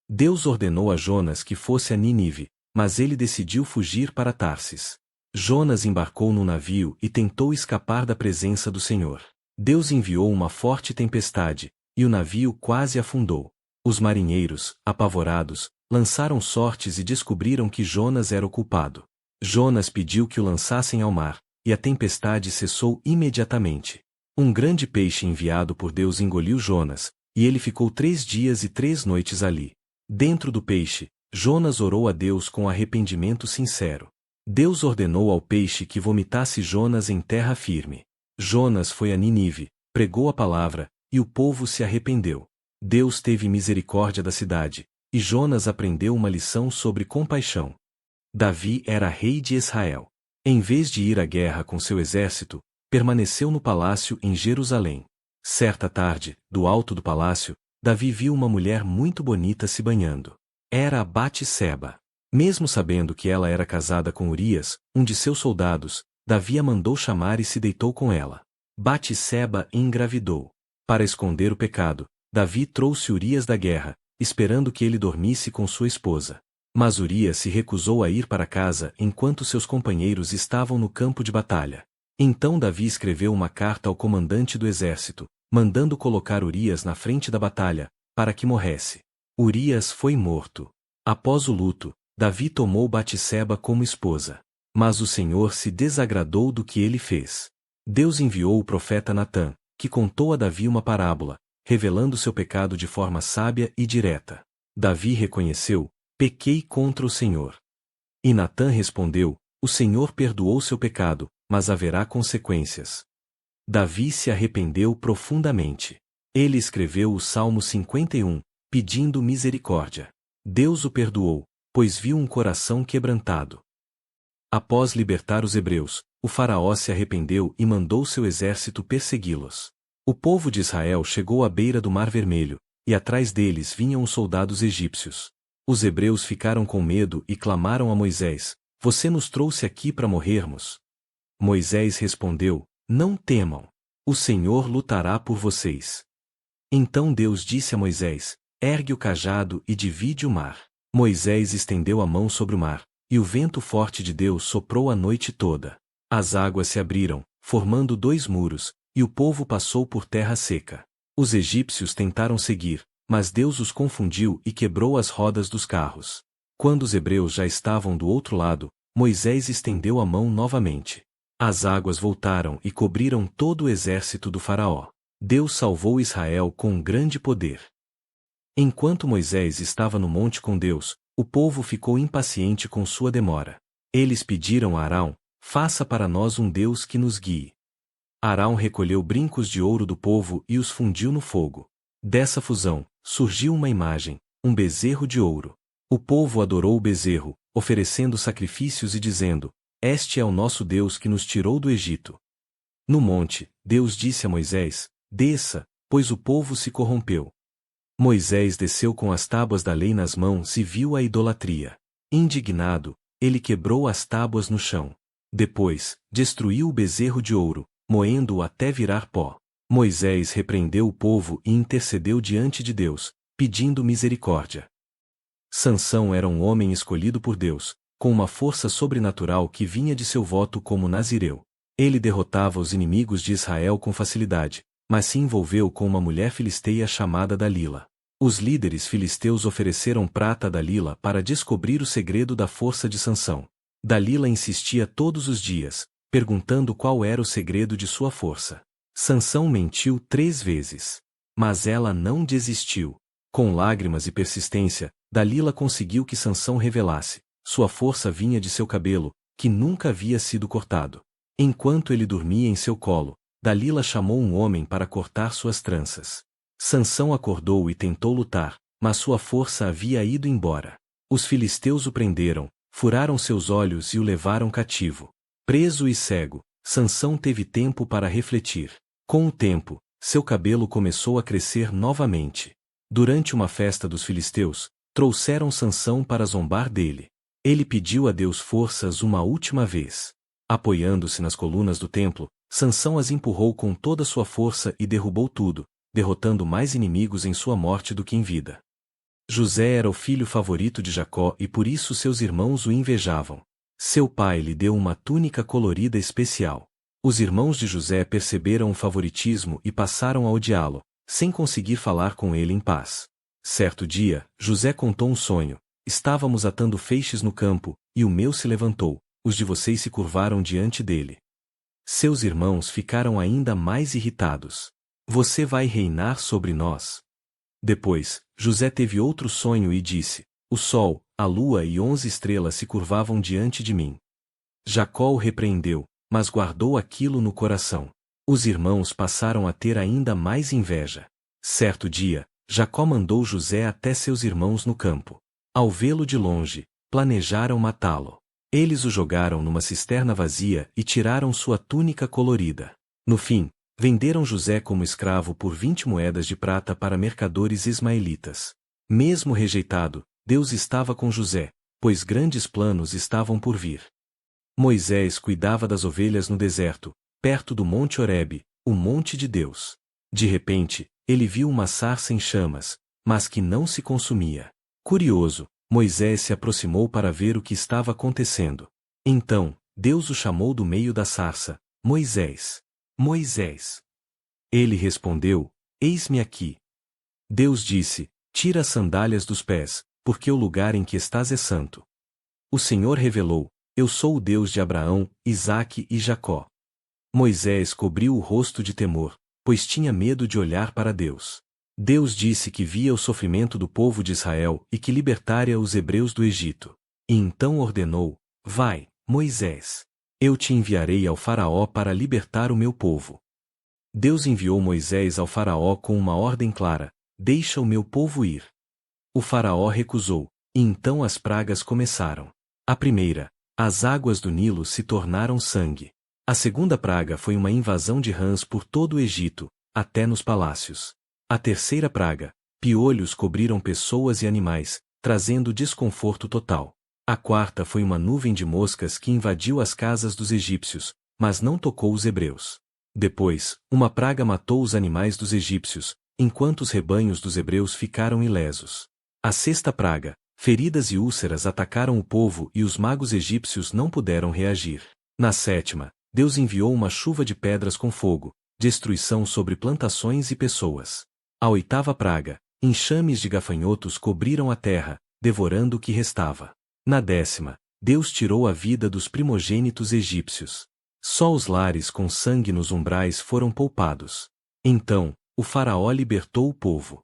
Deus ordenou a Jonas que fosse a Nínive, mas ele decidiu fugir para Tarsis. Jonas embarcou num navio e tentou escapar da presença do Senhor. Deus enviou uma forte tempestade, e o navio quase afundou. Os marinheiros, apavorados, lançaram sortes e descobriram que Jonas era o culpado. Jonas pediu que o lançassem ao mar, e a tempestade cessou imediatamente. Um grande peixe enviado por Deus engoliu Jonas, e ele ficou 3 dias e 3 noites ali. Dentro do peixe, Jonas orou a Deus com arrependimento sincero. Deus ordenou ao peixe que vomitasse Jonas em terra firme. Jonas foi a Nínive, pregou a palavra, e o povo se arrependeu. Deus teve misericórdia da cidade, e Jonas aprendeu uma lição sobre compaixão. Davi era rei de Israel. Em vez de ir à guerra com seu exército, permaneceu no palácio em Jerusalém. Certa tarde, do alto do palácio, Davi viu uma mulher muito bonita se banhando. Era a Batseba. Mesmo sabendo que ela era casada com Urias, um de seus soldados, Davi a mandou chamar e se deitou com ela. Batseba engravidou. Para esconder o pecado, Davi trouxe Urias da guerra, esperando que ele dormisse com sua esposa. Mas Urias se recusou a ir para casa enquanto seus companheiros estavam no campo de batalha. Então Davi escreveu uma carta ao comandante do exército, mandando colocar Urias na frente da batalha, para que morresse. Urias foi morto. Após o luto, Davi tomou Batseba como esposa. Mas o Senhor se desagradou do que ele fez. Deus enviou o profeta Natã, que contou a Davi uma parábola, revelando seu pecado de forma sábia e direta. Davi reconheceu: pequei contra o Senhor. E Natã respondeu: o Senhor perdoou seu pecado, mas haverá consequências. Davi se arrependeu profundamente. Ele escreveu o Salmo 51, pedindo misericórdia. Deus o perdoou, pois viu um coração quebrantado. Após libertar os hebreus, o faraó se arrependeu e mandou seu exército persegui-los. O povo de Israel chegou à beira do Mar Vermelho, e atrás deles vinham os soldados egípcios. Os hebreus ficaram com medo e clamaram a Moisés: você nos trouxe aqui para morrermos? Moisés respondeu: não temam. O Senhor lutará por vocês. Então Deus disse a Moisés: ergue o cajado e divide o mar. Moisés estendeu a mão sobre o mar, e o vento forte de Deus soprou a noite toda. As águas se abriram, formando 2 muros, e o povo passou por terra seca. Os egípcios tentaram seguir, mas Deus os confundiu e quebrou as rodas dos carros. Quando os hebreus já estavam do outro lado, Moisés estendeu a mão novamente. As águas voltaram e cobriram todo o exército do faraó. Deus salvou Israel com um grande poder. Enquanto Moisés estava no monte com Deus, o povo ficou impaciente com sua demora. Eles pediram a Arão: faça para nós um Deus que nos guie. Arão recolheu brincos de ouro do povo e os fundiu no fogo. Dessa fusão, surgiu uma imagem, um bezerro de ouro. O povo adorou o bezerro, oferecendo sacrifícios e dizendo: este é o nosso Deus que nos tirou do Egito. No monte, Deus disse a Moisés: desça, pois o povo se corrompeu. Moisés desceu com as tábuas da lei nas mãos e viu a idolatria. Indignado, ele quebrou as tábuas no chão. Depois, destruiu o bezerro de ouro, moendo-o até virar pó. Moisés repreendeu o povo e intercedeu diante de Deus, pedindo misericórdia. Sansão era um homem escolhido por Deus, com uma força sobrenatural que vinha de seu voto como nazireu. Ele derrotava os inimigos de Israel com facilidade, mas se envolveu com uma mulher filisteia chamada Dalila. Os líderes filisteus ofereceram prata a Dalila para descobrir o segredo da força de Sansão. Dalila insistia todos os dias, perguntando qual era o segredo de sua força. Sansão mentiu 3 vezes. Mas ela não desistiu. Com lágrimas e persistência, Dalila conseguiu que Sansão revelasse: sua força vinha de seu cabelo, que nunca havia sido cortado. Enquanto ele dormia em seu colo, Dalila chamou um homem para cortar suas tranças. Sansão acordou e tentou lutar, mas sua força havia ido embora. Os filisteus o prenderam, furaram seus olhos e o levaram cativo. Preso e cego, Sansão teve tempo para refletir. Com o tempo, seu cabelo começou a crescer novamente. Durante uma festa dos filisteus, trouxeram Sansão para zombar dele. Ele pediu a Deus forças uma última vez. Apoiando-se nas colunas do templo, Sansão as empurrou com toda sua força e derrubou tudo, derrotando mais inimigos em sua morte do que em vida. José era o filho favorito de Jacó e por isso seus irmãos o invejavam. Seu pai lhe deu uma túnica colorida especial. Os irmãos de José perceberam o favoritismo e passaram a odiá-lo, sem conseguir falar com ele em paz. Certo dia, José contou um sonho. Estávamos atando feixes no campo, e o meu se levantou, os de vocês se curvaram diante dele. Seus irmãos ficaram ainda mais irritados. Você vai reinar sobre nós. Depois, José teve outro sonho e disse: o sol, a lua e 11 estrelas se curvavam diante de mim. Jacó o repreendeu, mas guardou aquilo no coração. Os irmãos passaram a ter ainda mais inveja. Certo dia, Jacó mandou José até seus irmãos no campo. Ao vê-lo de longe, planejaram matá-lo. Eles o jogaram numa cisterna vazia e tiraram sua túnica colorida. No fim, venderam José como escravo por 20 moedas de prata para mercadores ismaelitas. Mesmo rejeitado, Deus estava com José, pois grandes planos estavam por vir. Moisés cuidava das ovelhas no deserto, perto do Monte Horebe, o monte de Deus. De repente, ele viu uma sarça em chamas, mas que não se consumia. Curioso, Moisés se aproximou para ver o que estava acontecendo. Então, Deus o chamou do meio da sarça: Moisés, Moisés. Ele respondeu: Eis-me aqui. Deus disse: Tira as sandálias dos pés, porque o lugar em que estás é santo. O Senhor revelou: Eu sou o Deus de Abraão, Isaque e Jacó. Moisés cobriu o rosto de temor, pois tinha medo de olhar para Deus. Deus disse que via o sofrimento do povo de Israel e que libertaria os hebreus do Egito. E então ordenou: Vai, Moisés. Eu te enviarei ao Faraó para libertar o meu povo. Deus enviou Moisés ao Faraó com uma ordem clara: Deixa o meu povo ir. O Faraó recusou, e então as pragas começaram. A primeira: as águas do Nilo se tornaram sangue. A segunda praga foi uma invasão de rãs por todo o Egito, até nos palácios. A terceira praga: piolhos cobriram pessoas e animais, trazendo desconforto total. A quarta foi uma nuvem de moscas que invadiu as casas dos egípcios, mas não tocou os hebreus. Depois, uma praga matou os animais dos egípcios, enquanto os rebanhos dos hebreus ficaram ilesos. A sexta praga: feridas e úlceras atacaram o povo e os magos egípcios não puderam reagir. Na sétima, Deus enviou uma chuva de pedras com fogo, destruição sobre plantações e pessoas. A oitava praga: enxames de gafanhotos cobriram a terra, devorando o que restava. Na décima, Deus tirou a vida dos primogênitos egípcios. Só os lares com sangue nos umbrais foram poupados. Então, o Faraó libertou o povo.